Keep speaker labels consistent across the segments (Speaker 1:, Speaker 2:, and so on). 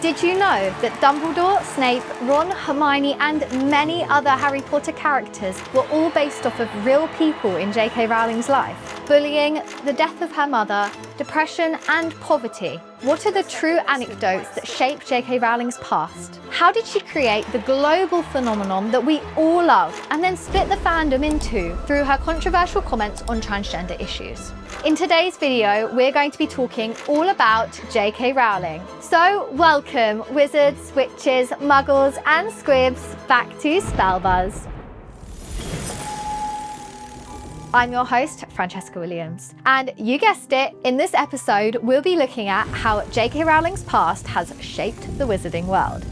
Speaker 1: Did you know that Dumbledore, Snape, Ron, Hermione and many other Harry Potter characters were all based off of real people in J.K. Rowling's life? Bullying, the death of her mother, depression and poverty. What are the true anecdotes that shaped J.K. Rowling's past? How did she create the global phenomenon that we all love and then split the fandom in two through her controversial comments on transgender issues? In today's video, we're going to be talking all about J.K. Rowling. So welcome, wizards, witches, muggles and squibs back to Spellbuzz. I'm your host, Francesca Williams, and you guessed it, in this episode, we'll be looking at how J.K. Rowling's past has shaped the wizarding world.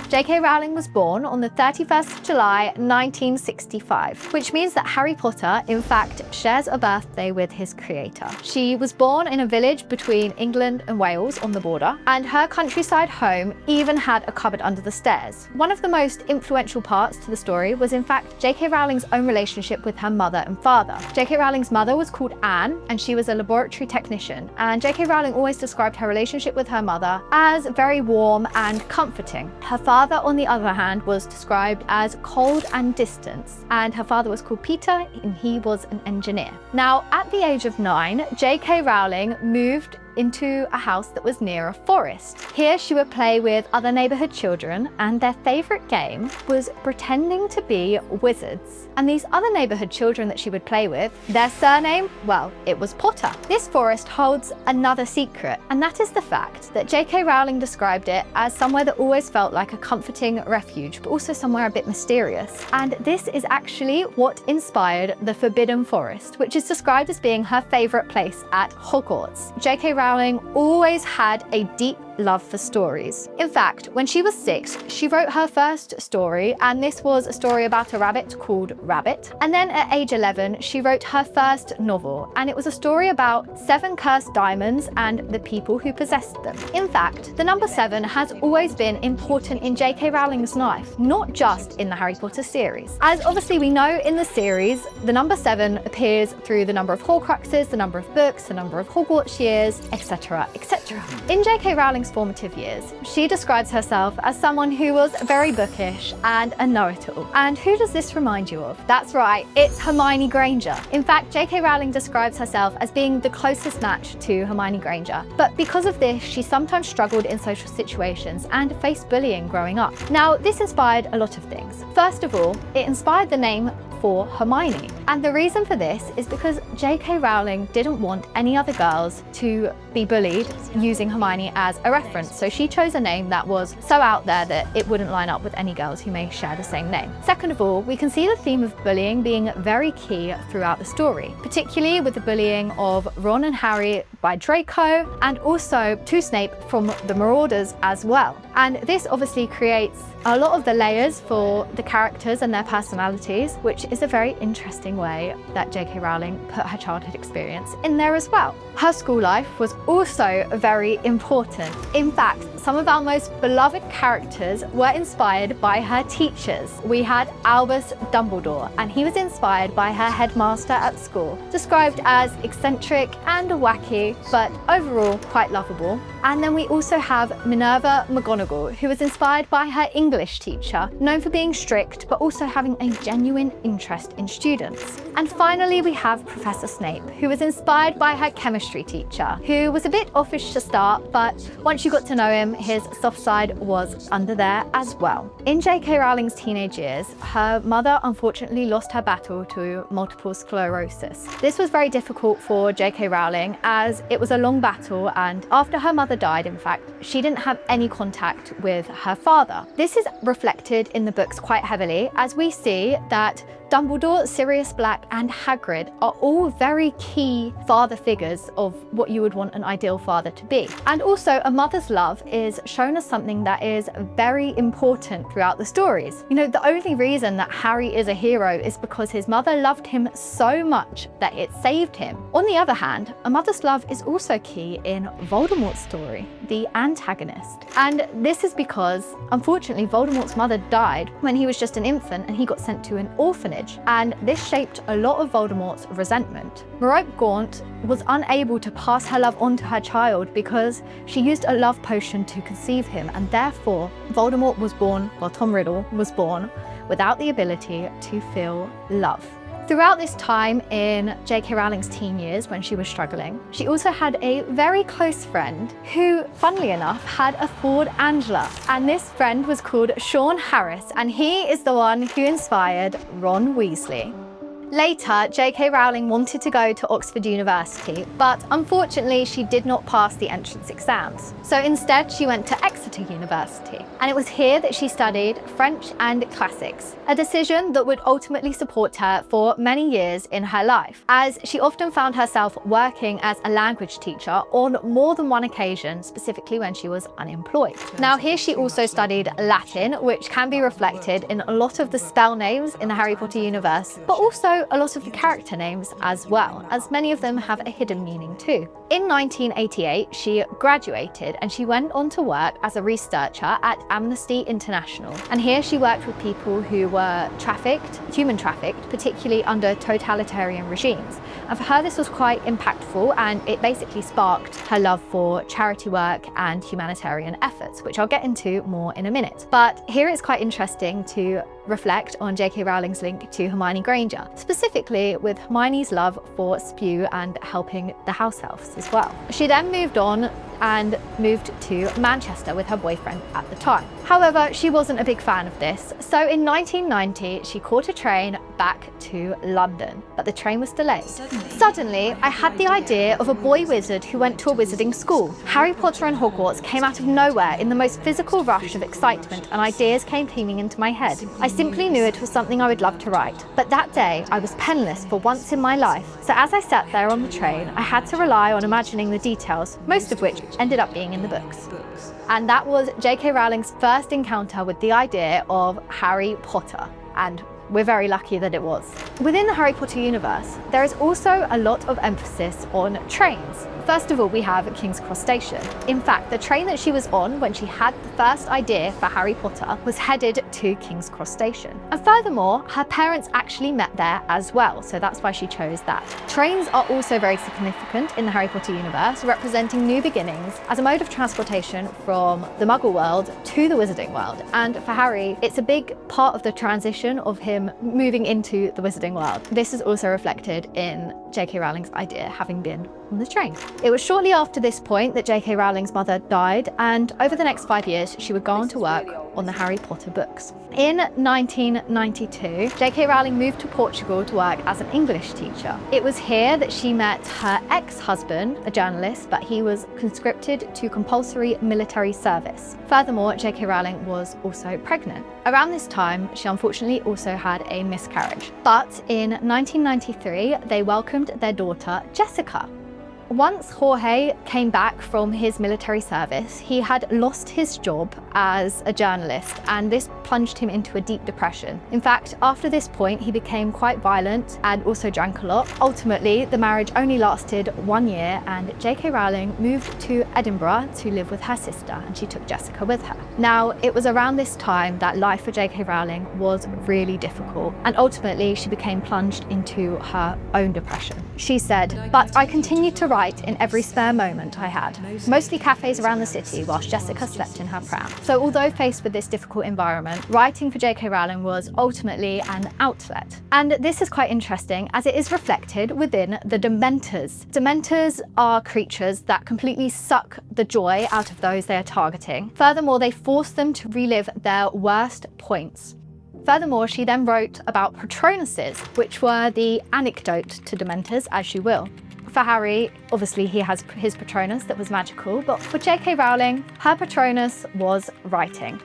Speaker 1: J.K. Rowling was born on the 31st of July 1965, which means that Harry Potter, in fact, shares a birthday with his creator. She was born in a village between England and Wales on the border, and her countryside home even had a cupboard under the stairs. One of the most influential parts to the story was, in fact, J.K. Rowling's own relationship with her mother and father. J.K. Rowling's mother was called Anne, and she was a laboratory technician, and J.K. Rowling always described her relationship with her mother as very warm and comforting. Her father, on the other hand, was described as cold and distant, and her father was called Peter and he was an engineer. Now, at the age of 9, J.K. Rowling moved into a house that was near a forest. Here she would play with other neighborhood children, and their favorite game was pretending to be wizards. And these other neighborhood children that she would play with, their surname, well, it was Potter. This forest holds another secret, and that is the fact that J.K. Rowling described it as somewhere that always felt like a comforting refuge, but also somewhere a bit mysterious. And this is actually what inspired the Forbidden Forest, which is described as being her favorite place at Hogwarts. J.K. Rowling always had a deep love for stories. In fact, when she was 6, she wrote her first story, and this was a story about a rabbit called Rabbit. And then at age 11, she wrote her first novel, and it was a story about 7 cursed diamonds and the people who possessed them. In fact, the number 7 has always been important in J.K. Rowling's life, not just in the Harry Potter series. As obviously we know in the series, the number 7 appears through the number of Horcruxes, the number of books, the number of Hogwarts years, etc., etc. In J.K. Rowling's formative years, she describes herself as someone who was very bookish and a know-it-all. And who does this remind you of? That's right, it's Hermione Granger. In fact, J.K. Rowling describes herself as being the closest match to Hermione Granger. But because of this, she sometimes struggled in social situations and faced bullying growing up. Now, this inspired a lot of things. First of all, it inspired the name for Hermione. And the reason for this is because J.K. Rowling didn't want any other girls to be bullied using Hermione as a reference. So she chose a name that was so out there that it wouldn't line up with any girls who may share the same name. Second of all, we can see the theme of bullying being very key throughout the story, particularly with the bullying of Ron and Harry by Draco, and also to Snape from the Marauders as well. And this obviously creates a lot of the layers for the characters and their personalities, which is a very interesting way that J.K. Rowling put her childhood experience in there as well. Her school life was also very important. In fact, some of our most beloved characters were inspired by her teachers. We had Albus Dumbledore, and he was inspired by her headmaster at school, described as eccentric and wacky, but overall quite lovable. And then we also have Minerva McGonagall, who was inspired by her English teacher, known for being strict, but also having a genuine interest in students. And finally, we have Professor Snape, who was inspired by her chemistry teacher, who was a bit offish to start, but once you got to know him, his soft side was under there as well. In J.K. Rowling's teenage years, her mother unfortunately lost her battle to multiple sclerosis. This was very difficult for J.K. Rowling, as it was a long battle, and after her mother died, in fact, she didn't have any contact with her father. This is reflected in the books quite heavily, as we see that Dumbledore, Sirius Black and Hagrid are all very key father figures of what you would want an ideal father to be. And also, a mother's love is shown as something that is very important throughout the stories. You know, the only reason that Harry is a hero is because his mother loved him so much that it saved him. On the other hand, a mother's love is also key in Voldemort's story, the antagonist. And this is because, unfortunately, Voldemort's mother died when he was just an infant and he got sent to an orphanage, and this shaped a lot of Voldemort's resentment. Merope Gaunt was unable to pass her love on to her child because she used a love potion to conceive him, and therefore Voldemort was born, well, Tom Riddle was born without the ability to feel love. Throughout this time in J.K. Rowling's teen years when she was struggling, she also had a very close friend who, funnily enough, had a Ford Angela. And this friend was called Sean Harris, and he is the one who inspired Ron Weasley. Later, J.K. Rowling wanted to go to Oxford University, but unfortunately she did not pass the entrance exams. So instead she went to Exeter University, and it was here that she studied French and classics, a decision that would ultimately support her for many years in her life, as she often found herself working as a language teacher on more than one occasion, specifically when she was unemployed. Now here she also studied Latin, which can be reflected in a lot of the spell names in the Harry Potter universe, but also a lot of the character names as well, as many of them have a hidden meaning too. In 1988, she graduated and she went on to work as a researcher at Amnesty International. And here she worked with people who were human trafficked, particularly under totalitarian regimes. And for her, this was quite impactful, and it basically sparked her love for charity work and humanitarian efforts, which I'll get into more in a minute. But here it's quite interesting to reflect on J.K. Rowling's link to Hermione Granger, specifically with Hermione's love for Spew and helping the house elves as well. She then moved on and moved to Manchester with her boyfriend at the time. However, she wasn't a big fan of this, so in 1990 she caught a train back to London, but the train was delayed. Suddenly, I had the idea of a boy wizard who went to a wizarding school. Harry Potter and Hogwarts came out of nowhere in the most physical rush of excitement, and ideas came teeming into my head. I simply knew it was something I would love to write, but that day I was penniless for once in my life, so as I sat there on the train, I had to rely on imagining the details, most of which ended up being in the books. And that was J.K. Rowling's first encounter with the idea of Harry Potter, and we're very lucky that it was. Within the Harry Potter universe, there is also a lot of emphasis on trains. First of all, we have King's Cross Station. In fact, the train that she was on when she had the first idea for Harry Potter was headed to King's Cross Station. And furthermore, her parents actually met there as well, so that's why she chose that. Trains are also very significant in the Harry Potter universe, representing new beginnings as a mode of transportation from the Muggle world to the Wizarding world. And for Harry, it's a big part of the transition of him moving into the Wizarding world. This is also reflected in J.K. Rowling's idea having been on the train. It was shortly after this point that J.K. Rowling's mother died, and over the next 5 years she would go on to work on the Harry Potter books. In 1992, J.K. Rowling moved to Portugal to work as an English teacher. It was here that she met her ex-husband, a journalist, but he was conscripted to compulsory military service. Furthermore, J.K. Rowling was also pregnant. Around this time, she unfortunately also had a miscarriage. But in 1993, they welcomed their daughter, Jessica. Once Jorge came back from his military service, he had lost his job as a journalist, and this plunged him into a deep depression. In fact, after this point, he became quite violent and also drank a lot. Ultimately, the marriage only lasted 1 year, and J.K. Rowling moved to Edinburgh to live with her sister, and she took Jessica with her. Now, it was around this time that life for J.K. Rowling was really difficult, and ultimately she became plunged into her own depression. She said, "But I continued to write in every spare moment I had, mostly cafes around the city whilst Jessica slept in her pram." So although faced with this difficult environment, writing for J.K. Rowling was ultimately an outlet. And this is quite interesting as it is reflected within the Dementors. Dementors are creatures that completely suck the joy out of those they are targeting. Furthermore, they force them to relive their worst points. Furthermore, she then wrote about Patronuses, which were the anecdote to Dementors, as you will. For Harry, obviously he has his Patronus that was magical, but for J.K. Rowling, her Patronus was writing.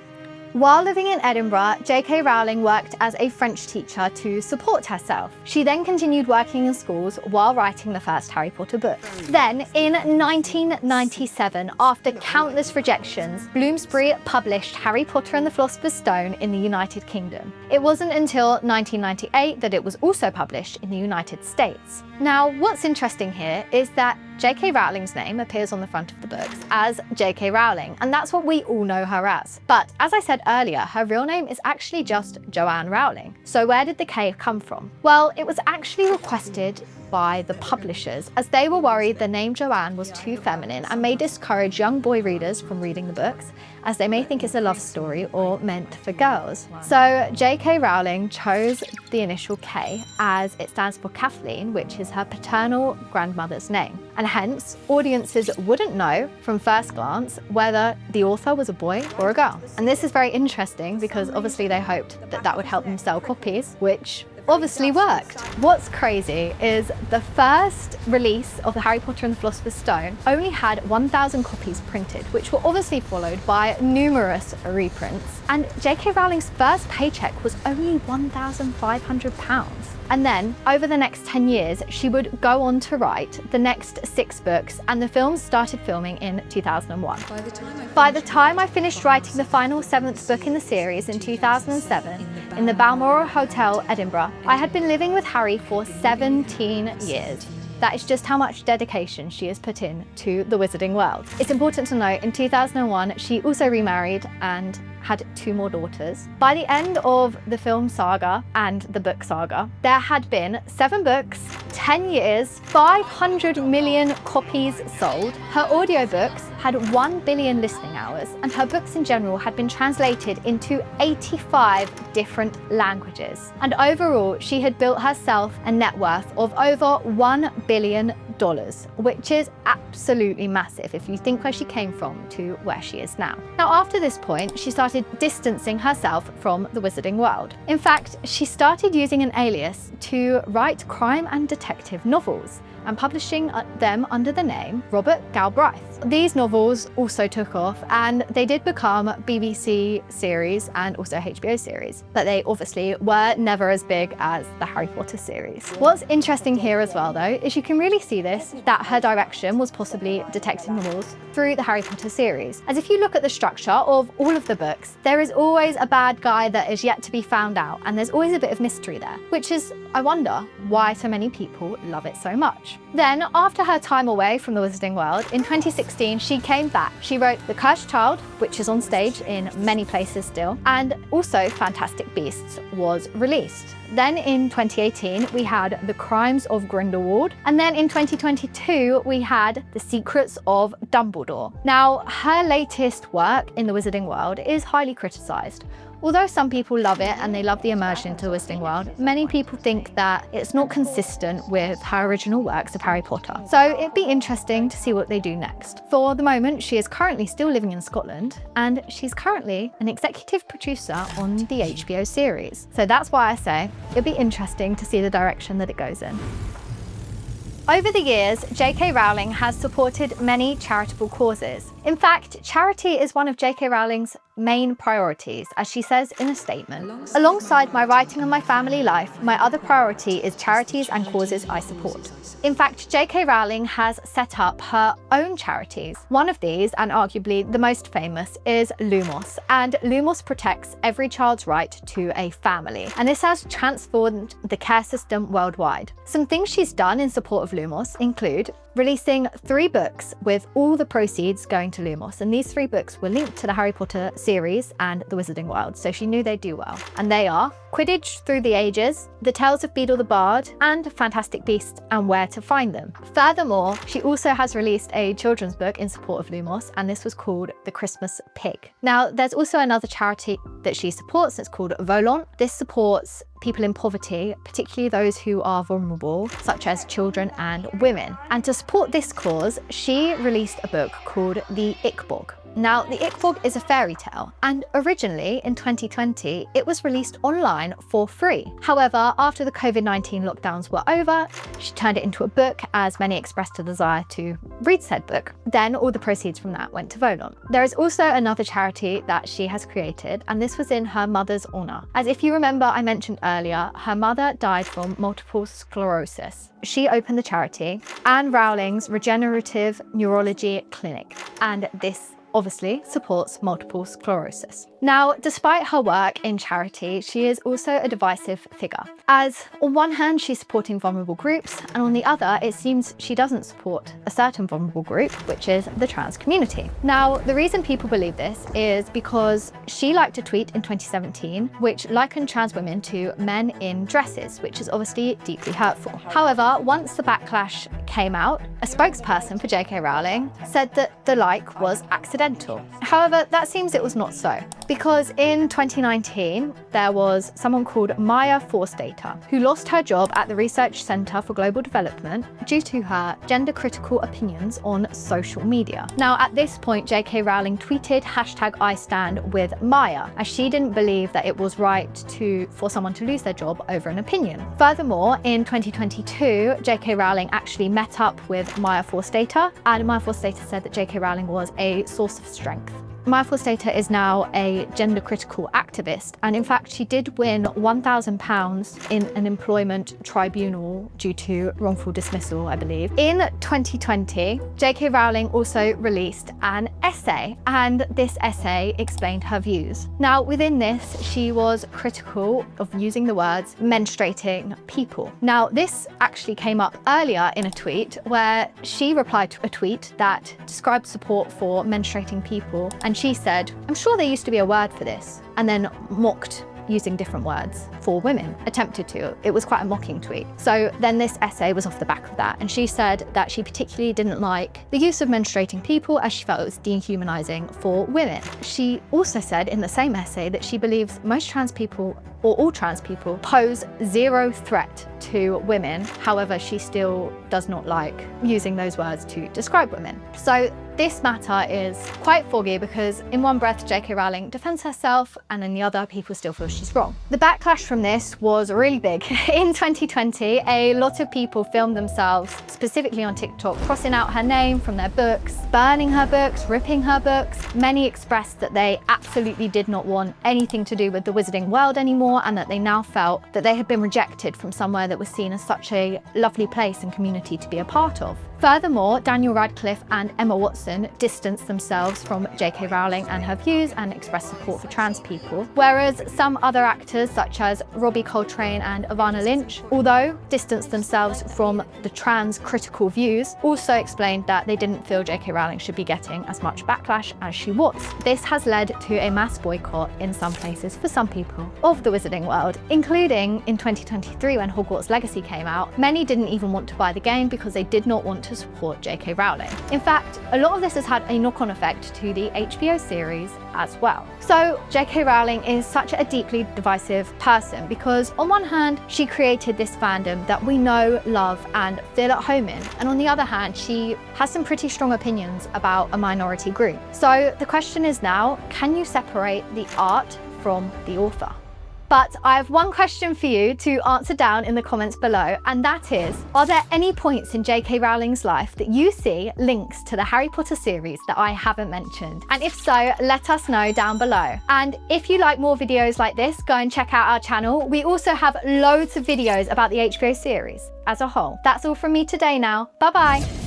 Speaker 1: While living in Edinburgh, J.K. Rowling worked as a French teacher to support herself. She then continued working in schools while writing the first Harry Potter book. Then, in 1997, after countless rejections, Bloomsbury published Harry Potter and the Philosopher's Stone in the United Kingdom. It wasn't until 1998 that it was also published in the United States. Now, what's interesting here is that J.K. Rowling's name appears on the front of the books as J.K. Rowling, and that's what we all know her as. But as I said earlier, her real name is actually just Joanne Rowling. So where did the K come from? Well, it was actually requested by the publishers, as they were worried the name Joanne was too feminine and may discourage young boy readers from reading the books, as they may think it's a love story or meant for girls. So J.K. Rowling chose the initial K as it stands for Kathleen, which is her paternal grandmother's name. And hence, audiences wouldn't know from first glance whether the author was a boy or a girl. And this is very interesting because obviously they hoped that that would help them sell copies, which obviously worked. What's crazy is the first release of the Harry Potter and the Philosopher's Stone only had 1,000 copies printed, which were obviously followed by numerous reprints. And J.K. Rowling's first paycheck was only £1,500. And then, over the next 10 years, she would go on to write the next 6 books, and the films started filming in 2001. By the time I finished writing the final 7th book in the series in 2007, in the Balmoral Hotel, Edinburgh, I had been living with Harry for 17 years. That is just how much dedication she has put in to the wizarding world. It's important to note, in 2001, she also remarried and had 2 more daughters. By the end of the film saga and the book saga, there had been 7 books, 10 years, 500 million copies sold. Her audiobooks had 1 billion listening hours, and her books in general had been translated into 85 different languages. And overall, she had built herself a net worth of over $1 billion, which is absolutely massive if you think where she came from to where she is now. Now, after this point, she started distancing herself from the wizarding world. In fact, she started using an alias to write crime and detective novels and publishing them under the name Robert Galbraith. These novels also took off, and they did become BBC series and also HBO series, but they obviously were never as big as the Harry Potter series. What's interesting here as well, though, is you can really see this, that her direction was possibly detective novels through the Harry Potter series. As if you look at the structure of all of the books, there is always a bad guy that is yet to be found out, and there's always a bit of mystery there, which is, I wonder, why so many people love it so much. Then, after her time away from the wizarding world, in 2016, she came back. She wrote The Cursed Child, which is on stage in many places still, and also Fantastic Beasts was released. Then in 2018, we had The Crimes of Grindelwald, and then in 2022, we had The Secrets of Dumbledore. Now, her latest work in the wizarding world is highly criticised. Although some people love it and they love the immersion into the wizarding world, many people think that it's not consistent with her original works of Harry Potter. So it'd be interesting to see what they do next. For the moment, she is currently still living in Scotland, and she's currently an executive producer on the HBO series. So that's why I say it'd be interesting to see the direction that it goes in. Over the years, J.K. Rowling has supported many charitable causes. In fact, charity is one of J.K. Rowling's main priorities, as she says in a statement. Alongside my writing and my family life, my other priority is charities and causes I support. In fact, J.K. Rowling has set up her own charities. One of these, and arguably the most famous, is Lumos, and Lumos protects every child's right to a family, and this has transformed the care system worldwide. Some things she's done in support of Lumos include releasing 3 books with all the proceeds going to Lumos, and these 3 books were linked to the Harry Potter series and the Wizarding World, so she knew they'd do well. And they are Quidditch Through the Ages, The Tales of Beedle the Bard, and Fantastic Beasts and Where to Find Them. Furthermore, she also has released a children's book in support of Lumos, and this was called The Christmas Pig. Now, there's also another charity that she supports that's called Volant. This supports people in poverty, particularly those who are vulnerable, such as children and women. And to support this cause, she released a book called The Ickbog. Now, The Ickbog is a fairy tale, and originally in 2020, it was released online for free. However, after the COVID-19 lockdowns were over, she turned it into a book, as many expressed a desire to read said book. Then all the proceeds from that went to Volant. There is also another charity that she has created, and this was in her mother's honour. As if you remember, I mentioned earlier, her mother died from multiple sclerosis. She opened the charity, Anne Rowling's Regenerative Neurology Clinic, and this obviously supports multiple sclerosis. Now, despite her work in charity, she is also a divisive figure, as on one hand she's supporting vulnerable groups, and on the other it seems she doesn't support a certain vulnerable group, which is the trans community. Now, the reason people believe this is because she liked a tweet in 2017 which likened trans women to men in dresses, which is obviously deeply hurtful. However, once the backlash came out, a spokesperson for J.K. Rowling said that the like was accidental. However, that seems it was not so, because in 2019 there was someone called Maya Forstater who lost her job at the Research Centre for Global Development due to her gender-critical opinions on social media. Now, at this point, J.K. Rowling tweeted #IStandWithMaya, as she didn't believe that it was right for someone to lose their job over an opinion. Furthermore, in 2022, J.K. Rowling actually met up with Maya Forstater, and Maya Forstater said that J.K. Rowling was a source of strength. Maya Forstater is now a gender-critical activist, and in fact she did win £1,000 in an employment tribunal due to wrongful dismissal, I believe. In 2020, J.K. Rowling also released an essay, and this essay explained her views. Now, within this, she was critical of using the words menstruating people. Now, this actually came up earlier in a tweet where she replied to a tweet that described support for menstruating people, and she said, "I'm sure there used to be a word for this," and then mocked using different words for women, attempted to. It was quite a mocking tweet. So then this essay was off the back of that, and she said that she particularly didn't like the use of menstruating people, as she felt it was dehumanizing for women. She also said in the same essay that she believes most trans people, or all trans people, pose zero threat to women. However, she still does not like using those words to describe women. So this matter is quite foggy, because in one breath J.K. Rowling defends herself, and in the other people still feel she's wrong. The backlash from this was really big. In 2020, a lot of people filmed themselves, specifically on TikTok, crossing out her name from their books, burning her books, ripping her books. Many expressed that they absolutely did not want anything to do with the wizarding world anymore, and that they now felt that they had been rejected from somewhere that was seen as such a lovely place and community to be a part of. Furthermore, Daniel Radcliffe and Emma Watson distanced themselves from J.K. Rowling and her views and expressed support for trans people, whereas some other actors such as Robbie Coltrane and Ivana Lynch, although distanced themselves from the trans critical views, also explained that they didn't feel J.K. Rowling should be getting as much backlash as she was. This has led to a mass boycott in some places for some people of the wizarding world, including in 2023 when Hogwarts Legacy came out. Many didn't even want to buy the game because they did not want to support J.K. Rowling. In fact, a lot of this has had a knock-on effect to the HBO series as well. So J.K. Rowling is such a deeply divisive person, because on one hand, she created this fandom that we know, love, and feel at home in, and on the other hand, she has some pretty strong opinions about a minority group. So the question is now, can you separate the art from the author? But I have one question for you to answer down in the comments below, and that is, are there any points in J.K. Rowling's life that you see links to the Harry Potter series that I haven't mentioned? And if so, let us know down below. And if you like more videos like this, go and check out our channel. We also have loads of videos about the HBO series as a whole. That's all from me today now. Bye bye.